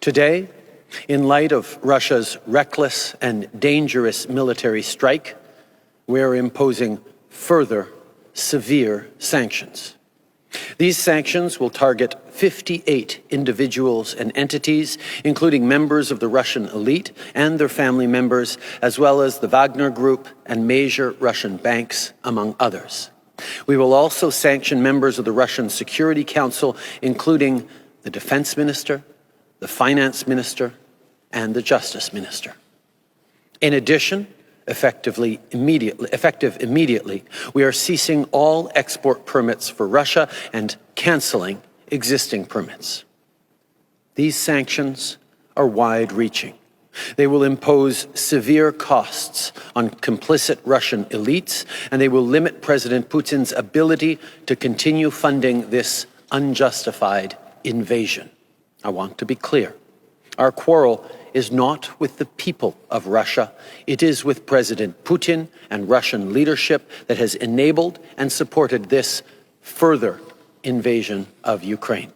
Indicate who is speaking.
Speaker 1: Today, in light of Russia's reckless and dangerous military strike, we're imposing further severe sanctions. These sanctions will target 58 individuals and entities, including members of the Russian elite and their family members, as well as the Wagner Group and major Russian banks, among others. We will also sanction members of the Russian Security Council, including the Defense Minister, the Finance Minister, and the Justice Minister. In addition, effective immediately, we are ceasing all export permits for Russia and canceling existing permits. These sanctions are wide-reaching. They will impose severe costs on complicit Russian elites, and they will limit President Putin's ability to continue funding this unjustified invasion. I want to be clear. Our quarrel is not with the people of Russia. It is with President Putin and Russian leadership that has enabled and supported this further invasion of Ukraine.